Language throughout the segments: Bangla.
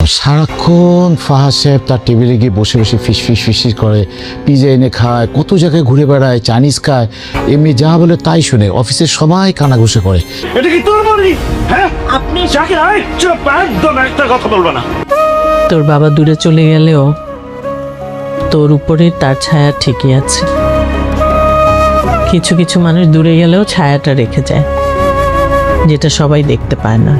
সারাক্ষণ ফাহাদ সাহেব তার টেবিলে গিয়ে বসে বসে ফিস করে, পিজা এনে খায়, কত জায়গায় ঘুরে বেড়ায়, চাইনিজ খায়, এমনি যা বলে তাই শুনে, অফিসের সবাই কানাঘুষে করে। এটা কি তোর বাড়ি? হ্যাঁ, আপনি জাকির চুপ, একদম একটা কথা বলবে না। তোর বাবা দূরে চলে গেলেও তোর উপরে তার ছায়া ঠিকই আছে। কিছু কিছু মানুষ দূরে গেলেও ছায়াটা রেখে যায়, যেটা সবাই দেখতে পায় না।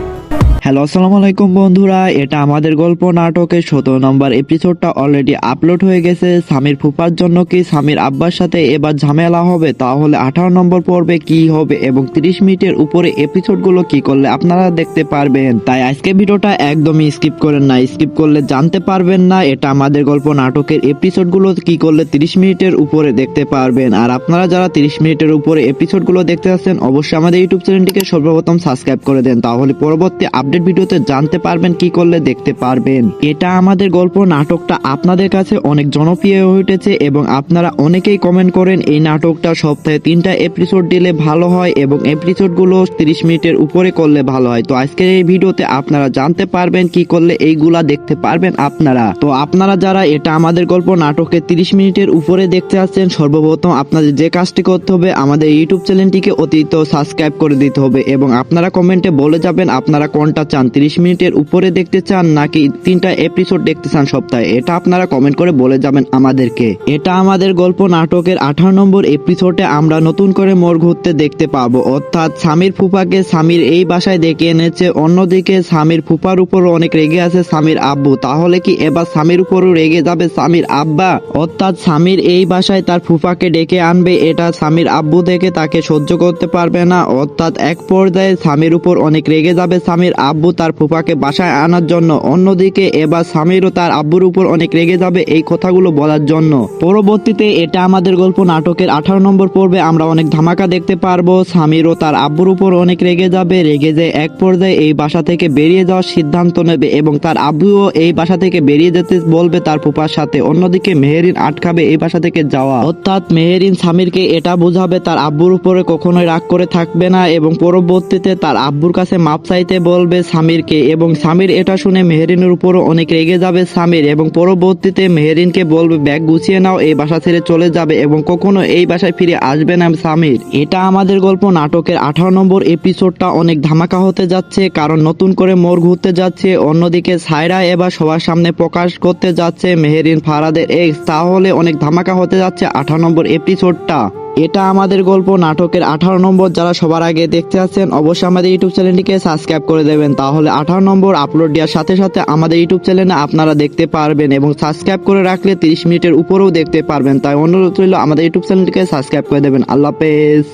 হ্যালো, আসসালামু আলাইকুম বন্ধুরা, এটা আমাদের গল্প নাটকের 17 নম্বর এপিসোডটা অলরেডি আপলোড হয়ে গেছে। স্বামীর ফুফার জন্য কি স্বামীর আব্বার সাথে এবার ঝামেলা হবে? তাহলে 18 নম্বর পর্বে কি হবে এবং 30 মিনিটের উপরে এপিসোডগুলো কি করলে আপনারা দেখতে পারবেন। তাই আজকে ভিডিওটা একদমই স্কিপ করেন না, স্কিপ করলে জানতে পারবেন না এটা আমাদের গল্প নাটকের এপিসোডগুলো কি করলে 30 মিনিটের উপরে দেখতে পারবেন। আর আপনারা যারা 30 মিনিটের উপরে এপিসোডগুলো দেখতে আসছেন, অবশ্যই আমাদের ইউটিউব চ্যানেলটিকে সর্বপ্রথম সাবস্ক্রাইব করে দেন, তাহলে পরবর্তী আপডেট ভিডিওতে জানতে পারবেন কি করলে দেখতে পারবেন। এটা আমাদের গল্প নাটকটা আপনাদের কাছে অনেক জনপ্রিয় হয়ে উঠেছে এবং আপনারা অনেকেই কমেন্ট করেন এই নাটকটা সপ্তাহে 3টা এপিসোড দিলে ভালো হয় এবং এপিসোডগুলো 30 মিনিটের উপরে করলে ভালো হয়। তো আজকের এই ভিডিওতে আপনারা জানতে পারবেন কি করলে এইগুলা দেখতে পারবেন আপনারা। তো আপনারা যারা এটা আমাদের গল্প নাটকে 30 মিনিটের উপরে দেখতে আসছেন, সর্বপ্রথম আপনাদের যে কাজটি করতে হবে, আমাদের ইউটিউব চ্যানেলটিকে অতিরিক্ত সাবস্ক্রাইব করে দিতে হবে এবং আপনারা কমেন্টে বলে যাবেন আপনারা কোনটা চান, 30 মিনিটের উপরে দেখতে চান নাকি 3টা এপিসোড দেখতে চান সপ্তাহে। এটা আপনারা কমেন্ট করে বলে যাবেন আমাদেরকে। এটা আমাদের গল্প নাটকের 18 নম্বর এপিসোডে আমরা নতুন করে মোড় ঘুরতে দেখতে পাবো, অর্থাৎ স্বামীর ফুফাকে স্বামীর এই বাসায় ডেকে এনেছে। অন্যদিকে স্বামীর ফুফার উপরও অনেক রেগে আছে স্বামীর আব্বু। তাহলে কি এবার স্বামীর উপরও রেগে যাবে স্বামীর আব্বা? অর্থাৎ স্বামীর এই বাসায় তার ফুফাকে ডেকে আনবে, এটা স্বামীর আব্বু দেখে তাকে সহ্য করতে পারবে না। অর্থাৎ এক পর্যায়ে স্বামীর উপর অনেক রেগে যাবে স্বামীর আব্বু তার ফুফাকে বাসায় আনার জন্য। অন্যদিকে এবার স্বামীরও তার আব্বুর উপর অনেক রেগে যাবে এই কথাগুলো বলার জন্য। পরবর্তীতে এটা আমাদের গল্প নাটকের 18 নম্বর পর্বে আমরা অনেক ধামাকা দেখতে পারবো। স্বামীরও তার আব্বুর উপর অনেক রেগে যাবে, রেগে যায় এক পর্যায়ে এই বাসা থেকে বেরিয়ে যাওয়ার সিদ্ধান্ত নেবে এবং তার আব্বুও এই বাসা থেকে বেরিয়ে যেতে বলবে তার ফুফার সাথে। অন্যদিকে মেহেরিন আটকাবে এই বাসা থেকে যাওয়া, অর্থাৎ মেহেরিন স্বামীরকে এটা বোঝাবে তার আব্বুর উপরে কখনোই রাগ করে থাকবে না এবং পরবর্তীতে তার আব্বুর কাছে মাপ চাইতে বলবে স্বামীরকে এবং স্বামীর এটা শুনে মেহেরিনের উপরও অনেক রেগে যাবে স্বামীর এবং পরবর্তীতে মেহেরিনকে বলবে ব্যাগ গুছিয়ে নাও, এই বাসা ছেড়ে চলে যাবে এবং কখনো এই বাসায় ফিরে আসবে না স্বামীর। এটা আমাদের গল্প নাটকের 18 নম্বর এপিসোডটা অনেক ধামাকা হতে যাচ্ছে, কারণ নতুন করে মোড় ঘুরতে যাচ্ছে। অন্যদিকে সায়রা এবার সবার সামনে প্রকাশ করতে যাচ্ছে মেহেরিন ফারাদের এক্স। তাহলে অনেক ধামাকা হতে যাচ্ছে 18 নম্বর এপিসোডটা। এটা আমাদের গল্প নাটকের 18 নম্বর যারা সবার আগে দেখতে আছেন, অবশ্যই আমাদের ইউটিউব চ্যানেলটিকে সাবস্ক্রাইব করে দেবেন, তাহলে 18 নম্বর আপলোড দেওয়ার সাথে সাথে আমাদের ইউটিউব চ্যানেলে আপনারা দেখতে পারবেন এবং সাবস্ক্রাইব করে রাখলে 30 মিনিটের উপরেও দেখতে পারবেন। তাই অনুরোধ রইল আমাদের ইউটিউব চ্যানেলটিকে সাবস্ক্রাইব করে দেবেন। আল্লাহ হাফেজ।